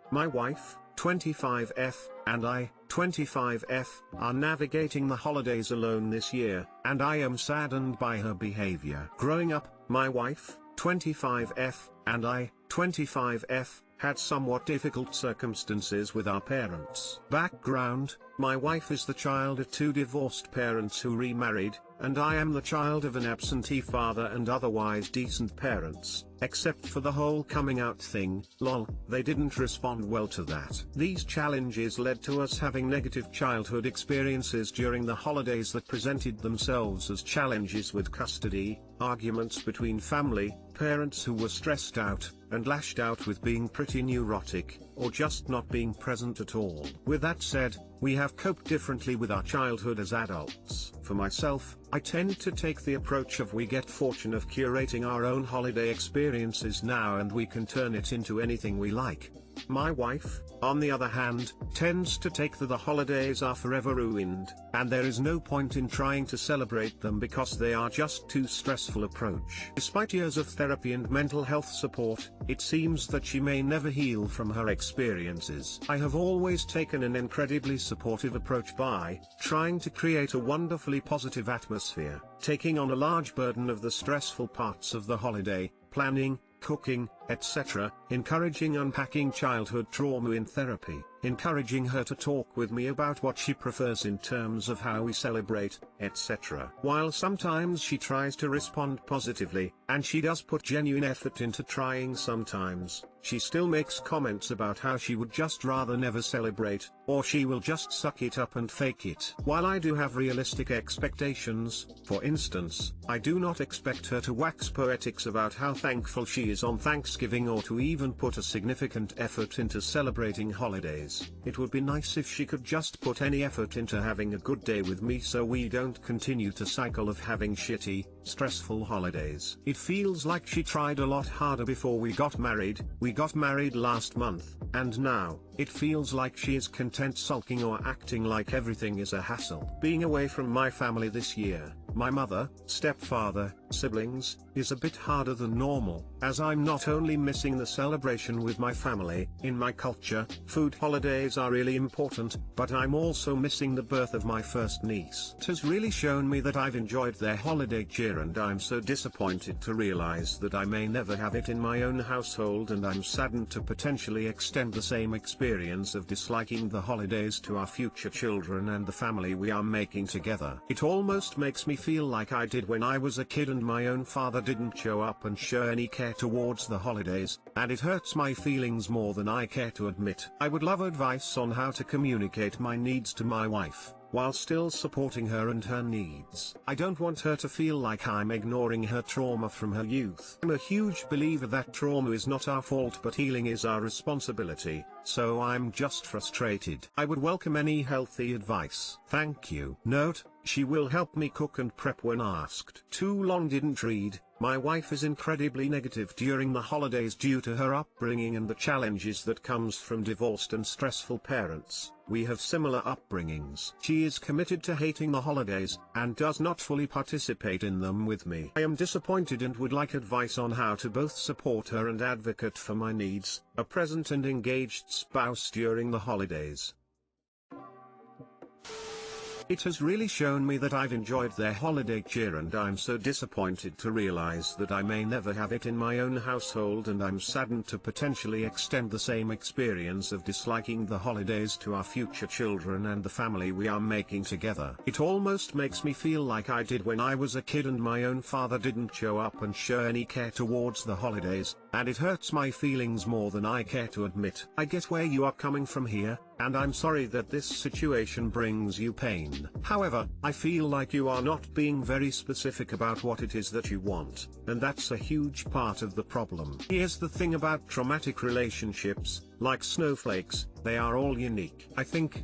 My wife, 25F, and I, 25F, are navigating the holidays alone this year, and I am saddened by her behavior. Growing up, my wife, 25F, and I, 25F, had somewhat difficult circumstances with our parents. Background: my wife is the child of two divorced parents who remarried, and I am the child of an absentee father and otherwise decent parents, except for the whole coming out thing. Lol, they didn't respond well to that. These challenges led to us having negative childhood experiences during the holidays that presented themselves as challenges with custody, arguments between family, parents who were stressed out, and lashed out with being pretty neurotic, or just not being present at all. With that said, we have coped differently with our childhood as adults. For myself, I tend to take the approach of we get fortune of curating our own holiday experiences now and we can turn it into anything we like. My wife, on the other hand, tends to take the holidays are forever ruined, and there is no point in trying to celebrate them because they are just too stressful approach. Despite years of therapy and mental health support, it seems that she may never heal from her experiences. I have always taken an incredibly supportive approach by trying to create a wonderfully positive atmosphere, taking on a large burden of the stressful parts of the holiday, planning, cooking, etc., encouraging unpacking childhood trauma in therapy, encouraging her to talk with me about what she prefers in terms of how we celebrate, etc. While sometimes she tries to respond positively, and she does put genuine effort into trying sometimes, she still makes comments about how she would just rather never celebrate, or she will just suck it up and fake it. While I do have realistic expectations, for instance, I do not expect her to wax poetics about how thankful she is on Thanksgiving or to even put a significant effort into celebrating holidays. It would be nice if she could just put any effort into having a good day with me so we don't continue to cycle of having shitty, stressful holidays. It feels like she tried a lot harder before we got married. We got married last month, and now, it feels like she is content sulking or acting like everything is a hassle. Being away from my family this year, my mother, stepfather, siblings, is a bit harder than normal, as I'm not only missing the celebration with my family. In my culture, food holidays are really important, but I'm also missing the birth of my first niece. It has really shown me that I've enjoyed their holiday cheer, and I'm so disappointed to realize that I may never have it in my own household, and I'm saddened to potentially extend the same experience of disliking the holidays to our future children and the family we are making together. It almost makes me feel like I did when I was a kid and my own father didn't show up and show any care towards the holidays, and it hurts my feelings more than I care to admit. I would love advice on how to communicate my needs to my wife, while still supporting her and her needs. I don't want her to feel like I'm ignoring her trauma from her youth. I'm a huge believer that trauma is not our fault but healing is our responsibility, so I'm just frustrated. I would welcome any healthy advice. Thank you. Note: she will help me cook and prep when asked. Too long didn't read. My wife is incredibly negative during the holidays due to her upbringing and the challenges that comes from divorced and stressful parents. We have similar upbringings. She is committed to hating the holidays, and does not fully participate in them with me. I am disappointed and would like advice on how to both support her and advocate for my needs, a present and engaged spouse during the holidays. It has really shown me that I've enjoyed their holiday cheer, and I'm so disappointed to realize that I may never have it in my own household, and I'm saddened to potentially extend the same experience of disliking the holidays to our future children and the family we are making together. It almost makes me feel like I did when I was a kid and my own father didn't show up and show any care towards the holidays, and it hurts my feelings more than I care to admit. I get where you are coming from here, and I'm sorry that this situation brings you pain. However, I feel like you are not being very specific about what it is that you want, and that's a huge part of the problem. Here's the thing about traumatic relationships: like snowflakes, they are all unique. I think,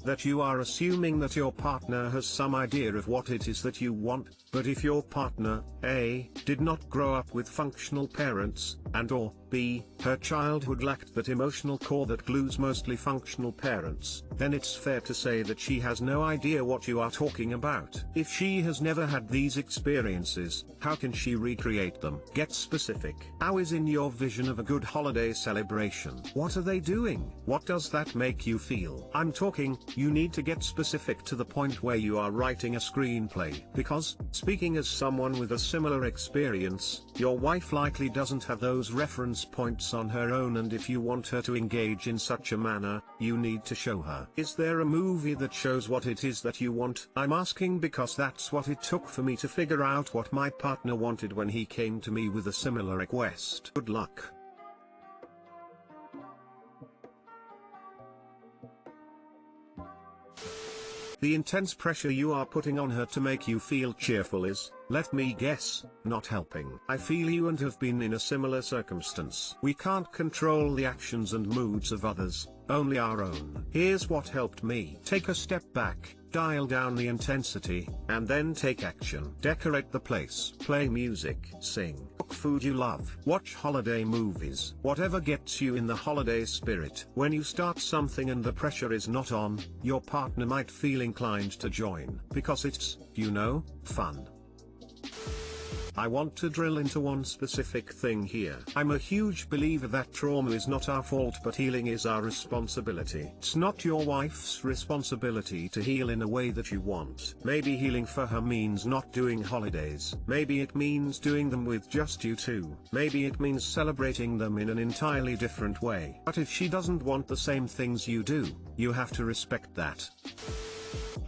that you are assuming that your partner has some idea of what it is that you want, but if your partner, A, did not grow up with functional parents, and or, B, her childhood lacked that emotional core that glues mostly functional parents, then it's fair to say that she has no idea what you are talking about. If she has never had these experiences, how can she recreate them? Get specific. How is in your vision of a good holiday celebration? What are they doing? What does that make you feel? I'm talking, you need to get specific to the point where you are writing a screenplay, because, speaking as someone with a similar experience, your wife likely doesn't have those reference points on her own, and if you want her to engage in such a manner, you need to show her. Is there a movie that shows what it is that you want? I'm asking because that's what it took for me to figure out what my partner wanted when he came to me with a similar request. Good luck. The intense pressure you are putting on her to make you feel cheerful is, let me guess, not helping. I feel you and have been in a similar circumstance. We can't control the actions and moods of others, only our own. Here's what helped me. Take a step back, dial down the intensity, and then take action. Decorate the place. Play music. Sing. Cook food you love. Watch holiday movies. Whatever gets you in the holiday spirit. When you start something and the pressure is not on, your partner might feel inclined to join, because it's, fun. I want to drill into one specific thing here. I'm a huge believer that trauma is not our fault, but healing is our responsibility. It's not your wife's responsibility to heal in a way that you want. Maybe healing for her means not doing holidays. Maybe it means doing them with just you two. Maybe it means celebrating them in an entirely different way. But if she doesn't want the same things you do, you have to respect that.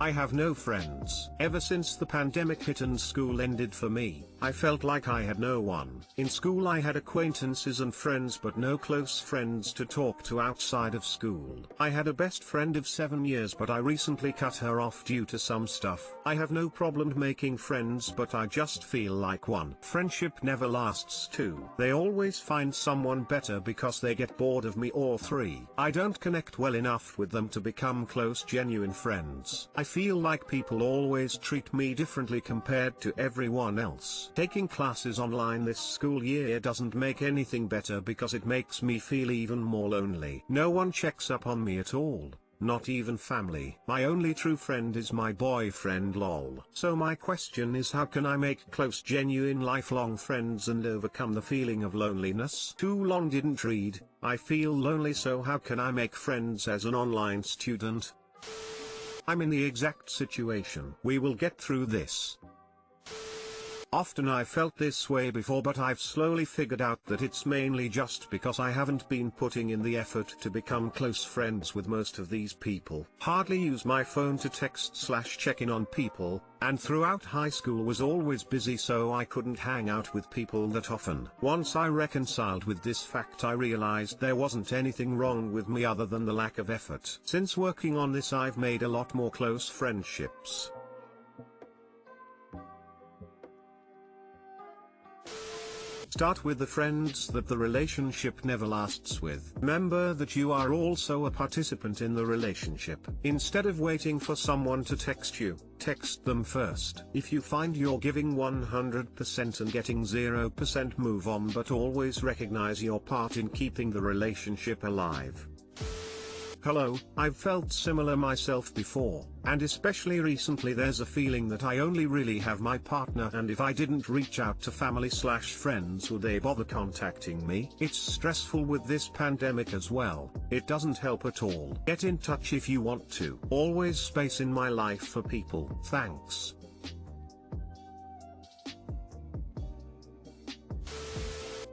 I have no friends. Ever since the pandemic hit and school ended for me, I felt like I had no one. In school I had acquaintances and friends, but no close friends to talk to outside of school. I had a best friend of 7 years, but I recently cut her off due to some stuff. I have no problem making friends, but I just feel like one friendship never lasts. 2, they always find someone better because they get bored of me. Or 3, I don't connect well enough with them to become close, genuine friends. I feel like people always treat me differently compared to everyone else. Taking classes online this school year doesn't make anything better because it makes me feel even more lonely. No one checks up on me at all. Not even family. My only true friend is my boyfriend, lol. So my question is, how can I make close, genuine, lifelong friends and overcome the feeling of loneliness? Too long didn't read. I feel lonely, so how can I make friends as an online student? I'm in the exact situation. We will get through this. Often I felt this way before, but I've slowly figured out that it's mainly just because I haven't been putting in the effort to become close friends with most of these people. Hardly use my phone to text/check in on people, and throughout high school was always busy, so I couldn't hang out with people that often. Once I reconciled with this fact, I realized there wasn't anything wrong with me other than the lack of effort. Since working on this, I've made a lot more close friendships. Start with the friends that the relationship never lasts with. Remember that you are also a participant in the relationship. Instead of waiting for someone to text you, text them first. If you find you're giving 100% and getting 0%, move on, but always recognize your part in keeping the relationship alive. Hello, I've felt similar myself before, and especially recently there's a feeling that I only really have my partner, and if I didn't reach out to family/friends, would they bother contacting me? It's stressful with this pandemic as well. It doesn't help at all. Get in touch if you want to. Always space in my life for people. Thanks.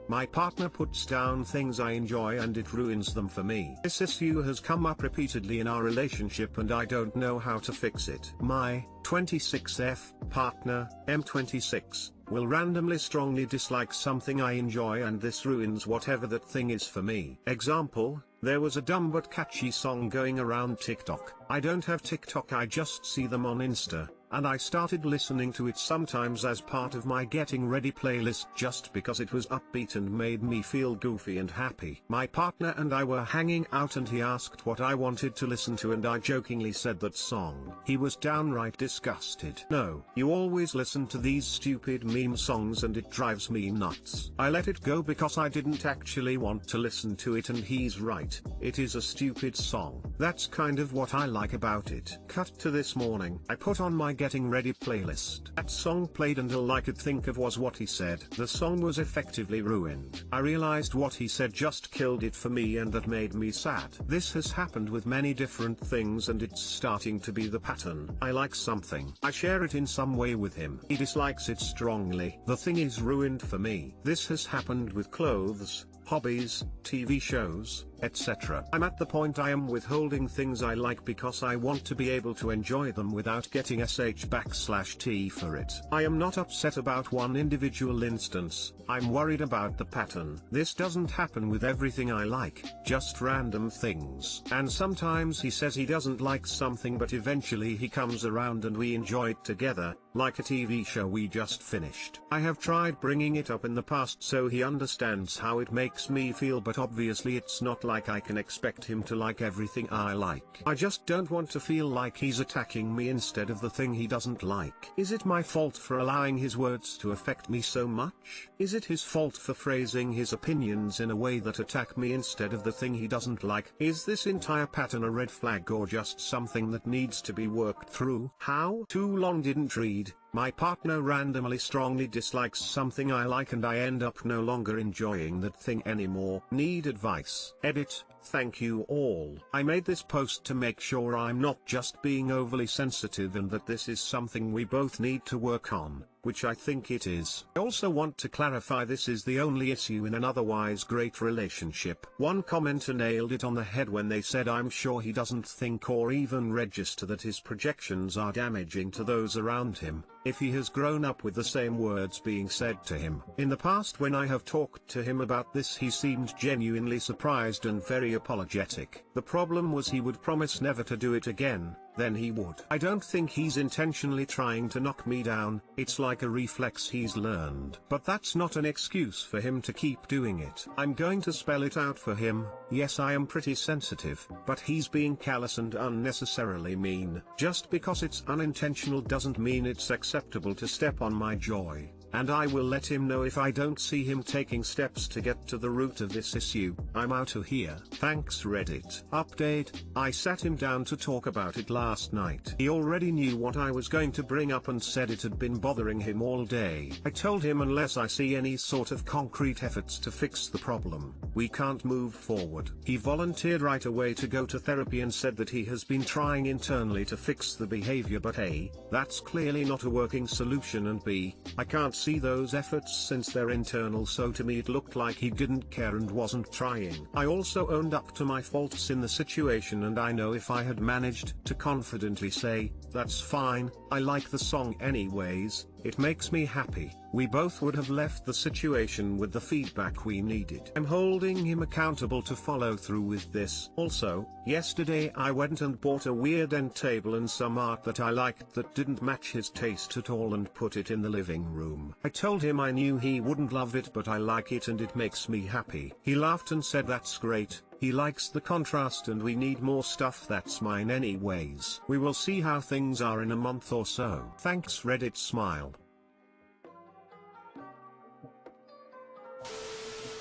My partner puts down things I enjoy and it ruins them for me. This issue has come up repeatedly in our relationship and I don't know how to fix it. My 26F partner, M26, will randomly strongly dislike something I enjoy, and this ruins whatever that thing is for me. Example, there was a dumb but catchy song going around TikTok. I don't have TikTok, I just see them on Insta. and I started listening to it sometimes as part of my getting ready playlist just because it was upbeat and made me feel goofy and happy. My partner and I were hanging out and he asked what I wanted to listen to and I jokingly said that song. He was downright disgusted. "No, you always listen to these stupid meme songs and it drives me nuts." I let it go because I didn't actually want to listen to it and he's right, it is a stupid song. That's kind of what I like about it. Cut to this morning. I put on my getting ready playlist. That song played and all I could think of was what he said. The song was effectively ruined. I realized what he said just killed it for me and that made me sad. This has happened with many different things and it's starting to be the pattern. I like something. I share it in some way with him. He dislikes it strongly. The thing is ruined for me. This has happened with clothes, hobbies, TV shows, etc. I'm at the point I am withholding things I like because I want to be able to enjoy them without getting /T for it. I am not upset about one individual instance, I'm worried about the pattern. This doesn't happen with everything I like, just random things. And sometimes he says he doesn't like something but eventually he comes around and we enjoy it together, like a TV show we just finished. I have tried bringing it up in the past so he understands how it makes me feel, but obviously it's not like I can expect him to like everything I like. I just don't want to feel like he's attacking me instead of the thing he doesn't like. Is it my fault for allowing his words to affect me so much? Is it his fault for phrasing his opinions in a way that attack me instead of the thing he doesn't like? Is this entire pattern a red flag or just something that needs to be worked through? How? Too long didn't read. My partner randomly strongly dislikes something I like and I end up no longer enjoying that thing anymore. Need advice. Edit. Thank you all. I made this post to make sure I'm not just being overly sensitive and that this is something we both need to work on, which I think it is. I also want to clarify this is the only issue in an otherwise great relationship. One commenter nailed it on the head when they said I'm sure he doesn't think or even register that his projections are damaging to those around him, if he has grown up with the same words being said to him. In the past when I have talked to him about this he seemed genuinely surprised and very apologetic. The problem was he would promise never to do it again, then he would. I don't think he's intentionally trying to knock me down, it's like a reflex he's learned. But that's not an excuse for him to keep doing it. I'm going to spell it out for him. Yes, I am pretty sensitive, but he's being callous and unnecessarily mean. Just because it's unintentional doesn't mean it's acceptable to step on my joy. And I will let him know if I don't see him taking steps to get to the root of this issue. I'm out of here. Thanks Reddit. Update, I sat him down to talk about it last night. He already knew what I was going to bring up and said it had been bothering him all day. I told him unless I see any sort of concrete efforts to fix the problem, we can't move forward. He volunteered right away to go to therapy and said that he has been trying internally to fix the behavior, but A, that's clearly not a working solution, and B, I can't see those efforts since they're internal, so to me it looked like he didn't care and wasn't trying. I also owned up to my faults in the situation, and I know if I had managed to confidently say, "That's fine, I like the song anyways, it makes me happy," we both would have left the situation with the feedback we needed. I'm holding him accountable to follow through with this. Also, yesterday I went and bought a weird end table and some art that I liked that didn't match his taste at all and put it in the living room. I told him I knew he wouldn't love it, but I like it and it makes me happy. He laughed and said that's great. He likes the contrast and we need more stuff that's mine anyways. We will see how things are in a month or so. Thanks Reddit smile.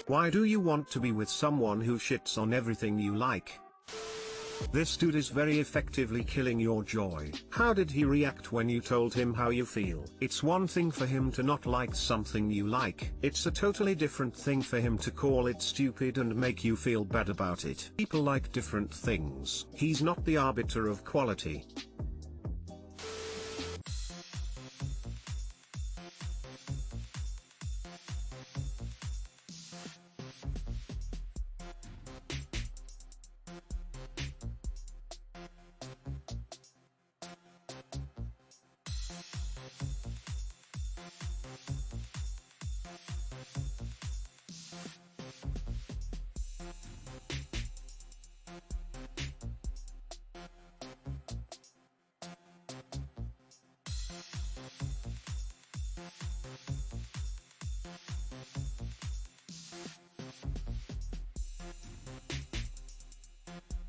Why do you want to be with someone who shits on everything you like? This dude is very effectively killing your joy. How did he react when you told him how you feel? It's one thing for him to not like something you like. It's a totally different thing for him to call it stupid and make you feel bad about it. People like different things. He's not the arbiter of quality.